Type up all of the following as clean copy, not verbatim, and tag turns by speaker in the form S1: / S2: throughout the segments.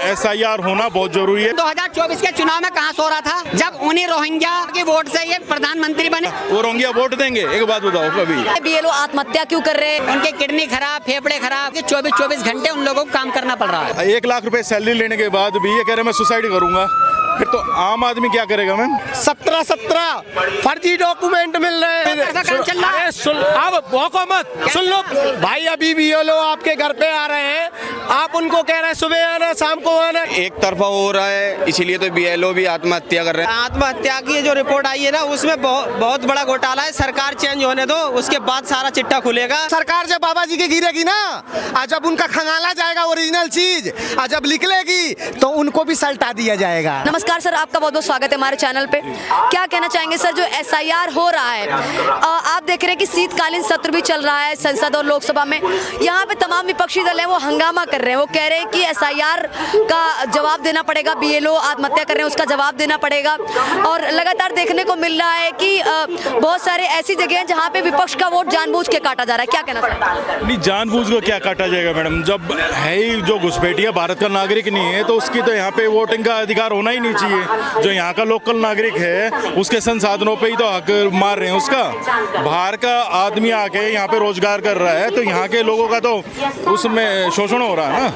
S1: SIR होना बहुत जरूरी है।
S2: 2024 के चुनाव में कहाँ सो रहा था जब उन्हीं रोहिंग्या के वोट से ये प्रधानमंत्री बने।
S1: वो रोहिंग्या वोट देंगे? एक बात बताओ, कभी
S2: BLO आत्महत्या क्यों कर रहे हैं? उनके किडनी खराब, फेफड़े खराब, 24 घंटे उन लोगों को काम करना पड़ रहा है।
S1: 1 लाख रुपए सैलरी लेने के बाद भी ये कह रहे मैं सुसाइड करूंगा, फिर तो आम आदमी क्या करेगा मैम?
S3: 17 फर्जी डॉक्यूमेंट मिल रहे हैं।
S2: चल रहा है।
S3: अब भौंको मत, सुन लो भाई, अभी भी ये लोग आपके घर पे आ रहे हैं, आप उनको कह रहे हैं सुबह आना शाम को आना।
S4: एक तरफा हो रहा है, इसीलिए तो BLO भी आत्महत्या कर रहे हैं।
S5: आत्महत्या की जो रिपोर्ट आई है ना, उसमें बहुत बड़ा घोटाला है। सरकार चेंज होने दो, उसके बाद सारा चिट्ठा खुलेगा।
S3: सरकार जब बाबा जी की गिरेगी ना, और जब उनका खंगाला जाएगा ओरिजिनल चीज, और जब निकलेगी तो उनको भी सल्टा दिया जाएगा।
S6: नमस्कार सर, आपका बहुत बहुत स्वागत है हमारे चैनल पे। क्या कहना चाहेंगे सर, जो SIR हो रहा है, आप देख रहे हैं कि शीतकालीन सत्र भी चल रहा है संसद और लोकसभा में। यहाँ पे तमाम विपक्षी दल हैं, वो हंगामा कर रहे हैं। वो कह रहे हैं कि SIR का जवाब देना पड़ेगा, BLO आत्महत्या कर रहे हैं उसका जवाब देना पड़ेगा। और लगातार देखने को मिल रहा है कि बहुत सारे ऐसी जगह हैं जहाँ पे विपक्ष का वोट जानबूझ के काटा जा रहा है। क्या कहना चाहेंगे?
S1: नहीं, जानबूझ को क्या काटा जाएगा मैडम? जब है ही जो घुसपैठिया भारत का नागरिक नहीं है तो उसकी तो यहाँ पे वोटिंग का अधिकार होना ही नहीं चाहिए। जो यहाँ का लोकल नागरिक है उसके संसाधनों पे ही तो हक मार रहे हैं उसका। बाहर का आदमी आके यहाँ पे रोजगार कर रहा है तो यहाँ के लोगों का तो उसमें शोषण हो रहा है ना।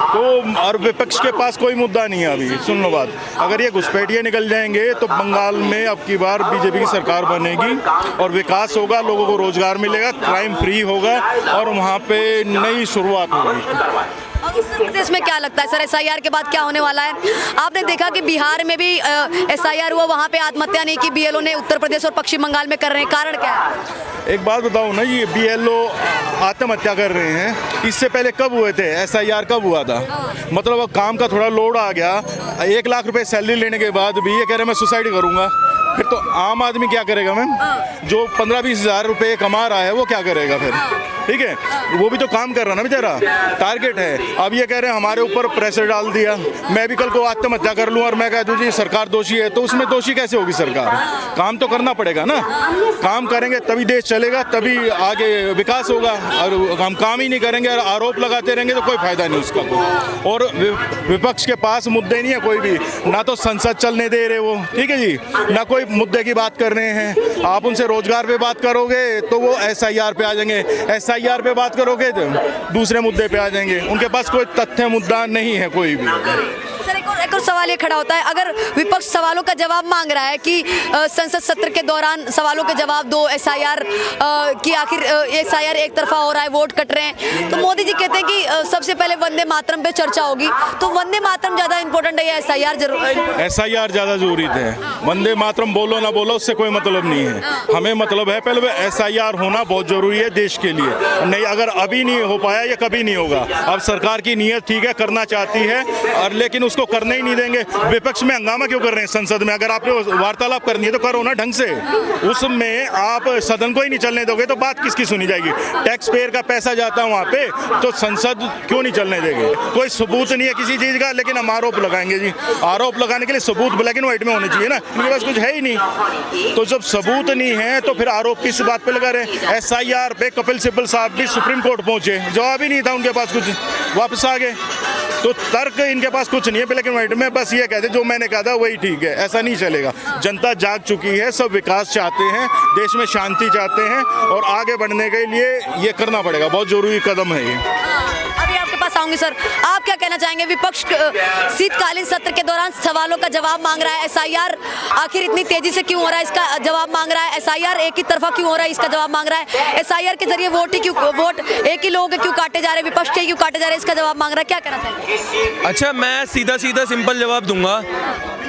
S1: तो और विपक्ष के पास कोई मुद्दा नहीं है अभी। सुन लो बात, अगर ये घुसपैठिए निकल जाएंगे तो बंगाल में अब की बार BJP की सरकार बनेगी और विकास होगा, लोगों को रोजगार मिलेगा, क्राइम फ्री होगा और वहाँ पे नई शुरुआत होगी।
S6: और उत्तर प्रदेश में क्या लगता है सर, SIR के बाद क्या होने वाला है? आपने देखा कि बिहार में भी SIR हुआ, वहाँ पे आत्महत्या नहीं की BLO ने। उत्तर प्रदेश और पश्चिम बंगाल में कर रहे हैं, कारण क्या है?
S1: एक बात बताओ ना, ये BLO आत्महत्या कर रहे हैं, इससे पहले कब हुए थे? SIR कब हुआ था? मतलब अब काम का थोड़ा लोड आ गया, 1 लाख रुपए सैलरी लेने के बाद भी ये कह रहे मैं सुसाइड करूंगा, फिर तो आम आदमी क्या करेगा मैम? जो 15-20 हज़ार रुपये कमा रहा है वो क्या करेगा फिर? ठीक है, वो भी तो काम कर रहा ना बेचारा, टारगेट है। अब ये कह रहे हैं हमारे ऊपर प्रेशर डाल दिया, मैं भी कल को आत्महत्या कर लूँ और मैं कह दूँ जी सरकार दोषी है, तो उसमें दोषी कैसे होगी सरकार? काम तो करना पड़ेगा ना, काम करेंगे तभी देश चलेगा, तभी आगे विकास होगा। और हम काम ही नहीं करेंगे और आरोप लगाते रहेंगे तो कोई फायदा नहीं उसका। और विपक्ष के पास मुद्दे नहीं है कोई भी, ना तो संसद चलने दे रहे वो, ठीक है जी, ना कोई मुद्दे की बात कर रहे हैं। आप उनसे रोजगार पे बात करोगे तो वो SIR पे आ जाएंगे, SIR पे बात करोगे तो दूसरे मुद्दे पे आ जाएंगे। उनके पास कोई तथ्य मुद्दा नहीं है कोई भी।
S6: सर एक और सवाल ये खड़ा होता है, अगर विपक्ष सवालों का जवाब मांग रहा है कि संसद सत्र के दौरान सवालों के जवाब दो, SIR की आखिर SIR एक तरफा हो रहा है, वोट कट रहे हैं, तो मोदी जी कहते हैं कि सबसे पहले वंदे मातरम पे चर्चा होगी। तो वंदे मातरम ज्यादा इंपॉर्टेंट है या SIR जरूरी?
S1: SIR ज्यादा जरूरी है। वंदे मातरम बोलो ना बोलो उससे कोई मतलब नहीं है, हमें मतलब है पहले SIR होना बहुत जरूरी है देश के लिए। नहीं, अगर अभी नहीं हो पाया ये कभी नहीं होगा। अब सरकार की नीयत ठीक है, करना चाहती है, और लेकिन उसको करने ही नहीं देंगे। विपक्ष में हंगामा क्यों कर रहे हैं संसद में? अगर आपने वार्तालाप करनी है तो करो ना ढंग से, उसमें आप सदन को ही नहीं चलने दोगे तो बात किसकी सुनी जाएगी? टैक्स पेयर का पैसा जाता है वहाँ पे, तो संसद क्यों नहीं चलने देंगे? कोई सबूत नहीं है किसी चीज का, लेकिन हम आरोप लगाएंगे जी। आरोप लगाने के लिए सबूत ब्लैक एंड व्हाइट में होने चाहिए ना, इनके पास कुछ है ही नहीं। तो जब सबूत नहीं है तो फिर आरोप किस बात पे लगा रहे? SIR पे कपिल सिब्बल साहब भी सुप्रीम कोर्ट पहुंचे, जवाब ही नहीं था उनके पास, कुछ वापस आ गए। तो तर्क इनके पास कुछ नहीं है ब्लैक एंड व्हाइट में, बस ये कहते जो मैंने कहा था वही ठीक है। ऐसा नहीं चलेगा। जनता जाग चुकी है, सब विकास चाहते हैं, देश में शांति चाहते हैं और आगे बढ़ने के लिए ये करना पड़ेगा, बहुत जरूरी कदम है ये।
S6: अभी आपके पास आऊंगी सर, आप क्या कहना चाहेंगे? विपक्ष शीतकालीन सत्र के दौरान सवालों का जवाब मांग रहा है, SIR आखिर इतनी तेजी से क्यों हो रहा है इसका जवाब मांग रहा है, SIR एक ही तरफा क्यों हो रहा है इसका जवाब मांग रहा है, SIR के जरिए वोट एक ही लोगों के क्यों काटे जा रहे हैं, विपक्ष के क्यों काटे जा रहे हैं, इसका जवाब मांग रहा है। क्या कहना चाहेंगे?
S7: अच्छा, मैं सीधा सिंपल जवाब दूंगा।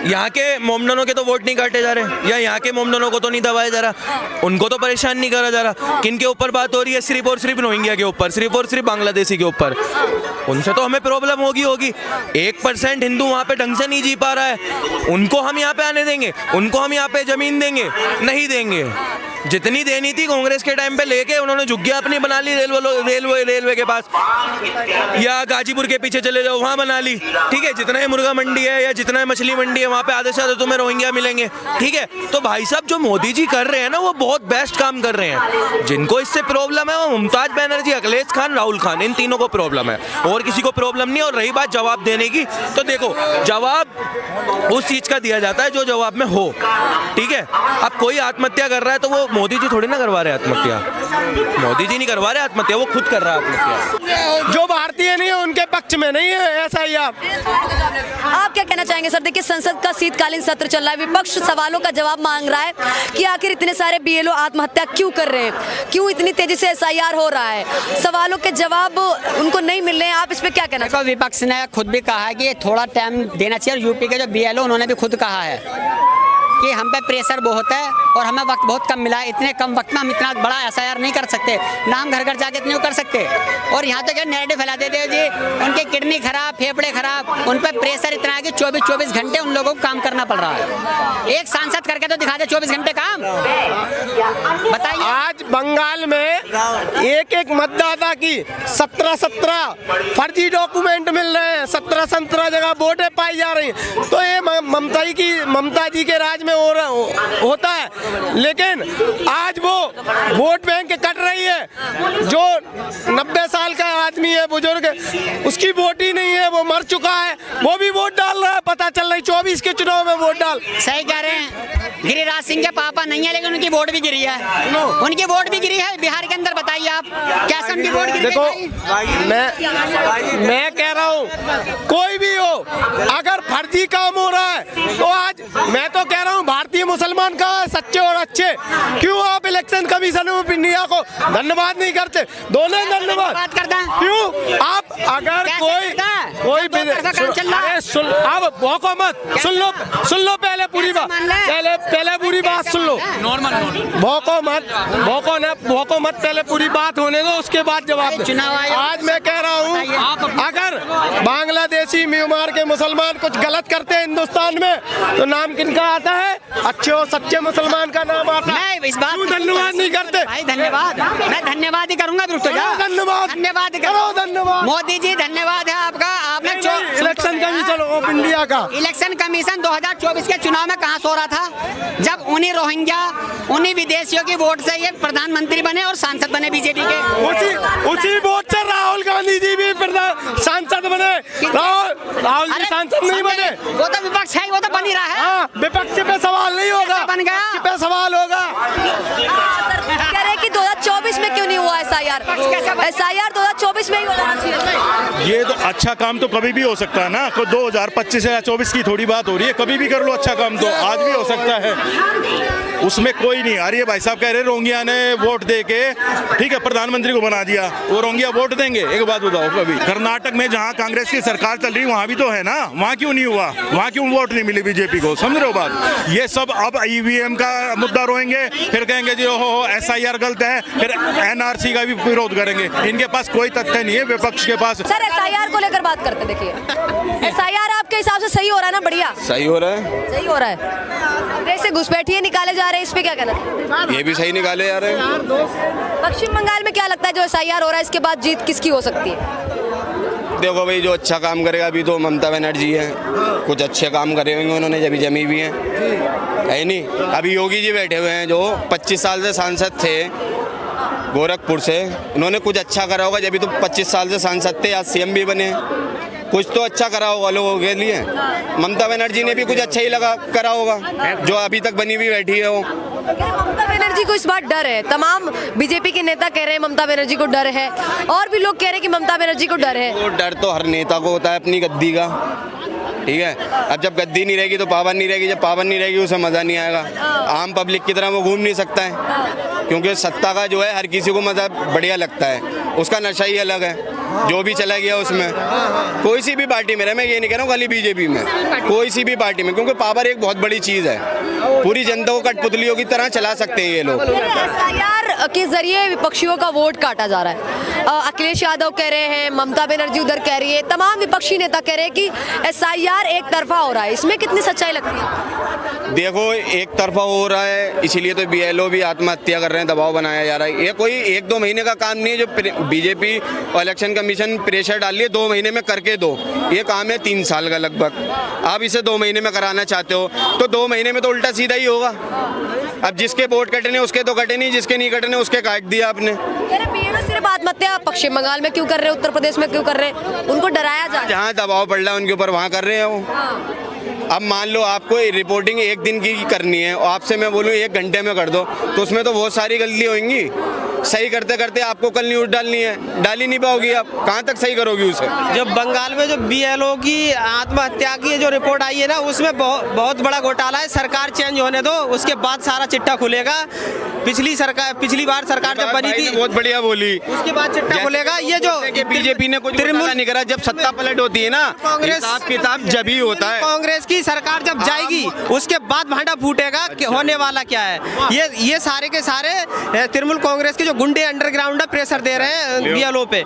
S7: यहाँ के मोमडनों के तो वोट नहीं काटे जा रहे, या यहाँ के मोमडनों को तो नहीं दबाया जा रहा, उनको तो परेशान नहीं करा जा रहा। किन के ऊपर बात हो रही है? सिर्फ और सिर्फ रोहिंग्या के ऊपर, सिर्फ और सिर्फ बांग्लादेशी के ऊपर। उनसे तो हमें प्रॉब्लम होगी 1% हिंदू वहाँ पे ढंग से नहीं जी पा रहा है, उनको हम यहाँ पे आने देंगे? उनको हम यहाँ पे जमीन देंगे? नहीं देंगे। जितनी देनी थी कांग्रेस के टाइम पे लेके उन्होंने झुग्गियां अपनी बना ली रेलवे के पास, या गाजीपुर के पीछे चले जाओ वहाँ बना ली, ठीक है। जितना ही मुर्गा मंडी है या जितना ही मछली मंडी है वहाँ पे आधे से ज़्यादा तुम्हें रोहिंग्या मिलेंगे, ठीक है। तो भाई साहब जो मोदी जी कर रहे हैं ना वो बहुत बेस्ट काम कर रहे हैं। जिनको इससे प्रॉब्लम है वो ममताज बनर्जी, अखिलेश खान, राहुल खान, इन तीनों को प्रॉब्लम है, और किसी को प्रॉब्लम नहीं। और रही बात जवाब देने की, तो देखो जवाब उस चीज का दिया जाता है जो जवाब में हो, ठीक है। अब कोई आत्महत्या कर रहा है तो वो मोदी जी थोड़ी ना करवा रहे आत्महत्या, मोदी जी नहीं करवा रहे आत्महत्या, वो खुद कर रहा है आत्महत्या।
S5: जो भारतीय नहीं है उनके पक्ष में नहीं है ऐसा ही।
S6: आप क्या कहना चाहेंगे सर? देखिए संसद का शीतकालीन सत्र चल रहा है, विपक्ष सवालों का जवाब मांग रहा है कि आखिर इतने सारे बीएलओ आत्महत्या क्यों कर रहे हैं, क्यों इतनी तेजी से एसआईआर हो रहा है, सवालों के जवाब उनको नहीं मिल रहे हैं। आप इस पे क्या कहना
S2: देखो विपक्ष ने खुद भी कहा है कि थोड़ा टाइम देना चाहिए। यूपी के जो बीएलओ उन्होंने भी खुद कहा है कि हम पे प्रेशर बहुत है और हमें वक्त बहुत कम मिला है, इतने कम वक्त में हम इतना बड़ा एसआईआर नहीं कर सकते, ना हम घर घर जाके इतने कर सकते। और यहाँ तो क्या नैरेटिव फैला देते हो जी, उनकी किडनी खराब, फेफड़े खराब, उन पर प्रेशर इतना है कि 24-24 घंटे उन लोगों को काम करना पड़ रहा है। एक सांसद करके तो दिखा दे 24 घंटे काम, बताइए।
S5: आज बंगाल में एक मतदाता की 17 फर्जी डॉक्यूमेंट मिल रहे हैं, 17 जगह वोटें पाई जा रही हैं। तो ये ममता जी के राज में होता है। लेकिन आज वो वोट बैंक कट रही है। जो 90 साल का आदमी है, बुजुर्ग, उसकी वोट ही नहीं है, वो मर चुका है, वो भी वोट डाल रहा है। पता चल रहा है 24 के चुनाव में वोट डाल।
S2: सही कह रहे हैं, गिरिराज सिंह के पापा नहीं है लेकिन उनकी वोट भी गिरी है, उनकी वोट भी गिरी है बिहार के अंदर। बताइए आप कैसे उनकी वोट गिरी?
S5: देखो मैं कह रहा हूँ कोई भी हो, अगर फर्जी काम हो रहा है तो आज मैं तो कह रहा हूँ भारतीय मुसलमान कहाँ है सच्चे और अच्छे? क्यों आप इलेक्शन कमीशन ऑफ इंडिया को धन्यवाद नहीं करते? दोनों धन्यवाद
S2: करता है।
S5: क्यों आप अगर कोई अब भौको मत, सुन लो पहले पूरी बात, पहले पूरी बात सुन लो। भौको मत, पहले पूरी बात होने दो, उसके बाद जवाब दो। आज मैं कह रहा हूँ अगर बांग्लादेशी म्यांमार के मुसलमान कुछ गलत करते हैं हिंदुस्तान में तो नाम किनका आता है? अच्छे और सच्चे मुसलमान का नाम आता है।
S2: इस बात
S5: क्यों धन्यवाद नहीं करते?
S2: भाई धन्यवाद, मैं धन्यवाद ही करूंगा।
S5: धन्यवाद
S2: करो,
S5: धन्यवाद।
S2: मोदी जी धन्यवाद है आपका। आपने
S5: इलेक्शन कमीशन ऑफ इंडिया का,
S2: इलेक्शन कमीशन 2024 के चुनाव में कहाँ सो रहा था? जब उन्हीं रोहिंग्या, उन्हीं विदेशियों की वोट से ये प्रधानमंत्री बने और सांसद बने बीजेपी के।
S5: उसी वोट से राहुल गांधी जी भी सांसद बने। राहुल जी सांसद नहीं बने,
S2: वो तो विपक्ष है, वो तो बन ही रहा है।
S5: हाँ, विपक्ष पे सवाल नहीं होगा,
S2: बन गया
S5: पे सवाल होगा।
S6: कह रहे कि 2024 में क्यों नहीं हुआ एसआईआर? एसआईआर 2024 में ही होना चाहिए।
S1: ये तो अच्छा काम तो कभी भी हो सकता है ना, 2025 या 24 की थोड़ी बात हो रही है, कभी भी कर लो अच्छा काम, तो आज भी हो सकता है, उसमें कोई नहीं। अरे भाई साहब कह रहे रोहिंग्या ने वोट दे के, ठीक है, प्रधानमंत्री को बना दिया, वो रोहिंग्या वोट देंगे? एक बात बताओ, कभी कर्नाटक में जहाँ कांग्रेस की सरकार चल रही वहाँ भी तो है ना, वहाँ क्यों नहीं हुआ? वहाँ क्यों वोट नहीं मिली बीजेपी को? समझ रहे हो बात? ये सब अब ईवीएम का मुद्दा रोएंगे, फिर कहेंगे जी ओहो एसआईआर गलत है, फिर एनआरसी का भी विरोध करेंगे। इनके पास कोई तथ्य नहीं है विपक्ष के पास।
S6: सर एसआईआर को लेकर बात करते, देखिए एसआईआर आपके हिसाब से सही हो रहा है ना? बढ़िया
S4: सही हो रहा है,
S6: सही हो रहा है। जैसे घुसपैठिए निकाले जा रहे हैं, इस पे क्या कहना?
S4: ये भी सही निकाले जा रहे हैं।
S6: पश्चिम बंगाल में क्या लगता है जो एसआईआर हो रहा है इसके बाद जीत किसकी हो सकती है?
S4: देखो भाई, जो अच्छा काम करेगा, अभी तो ममता बनर्जी है, कुछ अच्छे काम करे होंगे उन्होंने, जब जमी भी हैं, है नहीं? अभी योगी जी बैठे हुए हैं जो 25 साल से सांसद थे गोरखपुर से, उन्होंने कुछ अच्छा करा होगा, जब भी तो 25 साल से सांसद थे, आज सीएम भी बने, कुछ तो अच्छा करा होगा लोगों के लिए। ममता बनर्जी ने भी कुछ अच्छा ही करा होगा, जो अभी तक बनी हुई बैठी है वो।
S6: ममता बनर्जी को इस बार डर है, तमाम बीजेपी के नेता कह रहे हैं ममता बनर्जी को डर है, और भी लोग कह रहे हैं कि ममता बनर्जी को डर है।
S4: वो डर तो हर नेता को होता है अपनी गद्दी का, ठीक है। अब जब गद्दी नहीं रहेगी तो पावन नहीं रहेगी, जब पावन नहीं रहेगी उसे मज़ा नहीं आएगा। आम पब्लिक की तरह वो घूम नहीं सकता है, क्योंकि सत्ता का जो है हर किसी को मज़ा बढ़िया लगता है, उसका नशा ही अलग है। जो भी चला गया उसमें, कोई सी भी पार्टी में रहे, मैं ये नहीं कह रहा हूँ खाली बीजेपी में, कोई सी भी पार्टी में, क्योंकि पावर एक बहुत बड़ी चीज़ है, पूरी जनता को कठपुतलियों की तरह चला सकते हैं ये लोग।
S6: एसआईआर के जरिए विपक्षियों का वोट काटा जा रहा है। अखिलेश यादव कह रहे हैं, ममता बनर्जी उधर कह रही है, तमाम विपक्षी नेता कह रहे हैं कि SIR एक तरफा हो रहा है। इसमें कितनी सच्चाई लगती है?
S4: देखो, एक तरफा हो रहा है, इसीलिए तो BLO भी आत्महत्या कर रहे हैं, दबाव बनाया जा रहा है। ये कोई 1-2 महीने का काम नहीं है जो बीजेपी और इलेक्शन कमीशन प्रेशर डाल लिए 2 महीने में करके दो। ये काम है 3 साल का लगभग। आप इसे 2 महीने में कराना चाहते हो तो 2 महीने में तो उल्टा सीधा ही होगा। अब जिसके वोट कटने उसके तो कटे नहीं, जिसके नहीं कटने उसके काट दिया आपने।
S6: BLO सिर्फ आत्महत्या पश्चिम बंगाल में क्यों कर रहे हैं, उत्तर प्रदेश में क्यों कर रहे हैं? उनको डराया जा रहा है।
S4: जहाँ दबाव पड़ रहा है उनके ऊपर वहाँ कर रहे हैं वो। अब मान लो आपको रिपोर्टिंग 1 दिन की करनी है और आपसे मैं बोलूँ 1 घंटे में कर दो, तो उसमें तो बहुत सारी गलती होंगी। सही करते करते आपको कल न्यूज़ डालनी है, डाल ही नहीं पाओगी आप, कहाँ तक सही करोगी उसे?
S5: जब बंगाल में जो BLO की आत्महत्या की जो रिपोर्ट आई है ना, उसमें बहुत बड़ा घोटाला है। सरकार चेंज होने दो, उसके बाद सारा चिट्ठा खुलेगा। पिछली बार सरकार जब बनी थी
S4: बहुत बढ़िया बोली,
S5: उसके बाद चिट्ठा खुलेगा। ये जो
S4: बीजेपी ने कुछ घोटाला नहीं करा। जब सत्ता पलट होती है ना,
S5: कांग्रेस
S4: किताब जब ही होता है।
S5: कांग्रेस की सरकार जब जाएगी उसके बाद भांडा फूटेगा कि होने वाला क्या है। ये सारे के सारे तृणमूल कांग्रेस के जो गुंडे अंडरग्राउंड प्रेशर दे रहे हैं BLO पे।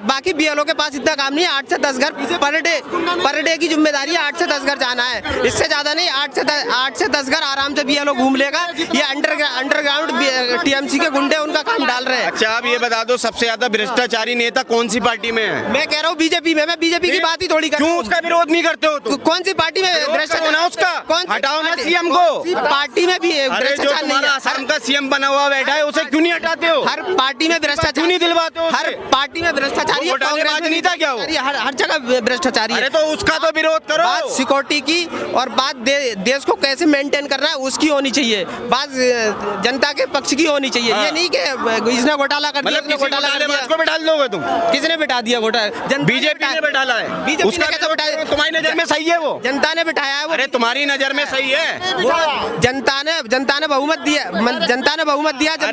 S5: बाकी BLO के पास इतना काम नहीं है। 8 से 10 घर पर डे की जिम्मेदारी है। 8 से 10 घर जाना है, इससे ज्यादा नहीं। 8 से 10 घर आराम से BLO घूम लेगा। ये अंडरग्राउंड TMC के गुंडे उनका काम डाल रहे हैं।
S4: अच्छा, आप ये बता दो सबसे ज्यादा भ्रष्टाचारी नेता कौन सी पार्टी में है?
S5: मैं कह रहा हूँ बीजेपी में। मैं बीजेपी की बात ही थोड़ी कर रहा
S4: क्यों
S5: हूँ।
S4: उसका विरोध नहीं करते हो तुम?
S5: कौन सी पार्टी में भ्रष्टाचार
S4: ना उसका
S5: कौन सी
S4: हटाओ ना
S5: पार्टी?
S4: CM को।
S5: पार्टी में भी
S4: अरे जो
S5: भ्रष्टाचार नहीं
S4: तुम्हारा
S5: है।
S4: असम का CM बना हुआ बैठा है उसे क्यों नहीं हटाते हो?
S5: हर पार्टी में भ्रष्टाचार
S4: क्यों नहीं दिलवाते हो?
S5: हर पार्टी में भ्रष्टाचारी है। कांग्रेस में
S4: नहीं था क्या वो?
S5: हर जगह भ्रष्टाचारी है।
S4: अरे तो उसका तो विरोध करो।
S5: बात सिक्योरिटी की और बात देश को कैसे मेंटेन करना है उसकी होनी चाहिए। बात जनता के पक्ष की होनी चाहिए। ये नहीं कि इसने घोटाला कर दिया,
S4: मतलब
S5: घोटाला कर दिया।
S4: उसको बिठा दोगे तुम?
S5: किसने बिठा दिया घोटाला?
S4: बीजेपी ने बिठाला है।
S5: बीजेपी
S4: उसका
S5: ने कैसे बिठाया?
S4: तुम्हारी नजर में सही है वो?
S5: जनता ने बिठाया है वो।
S4: अरे तुम्हारी नजर में सही है?
S5: जनता ने बहुमत दिया।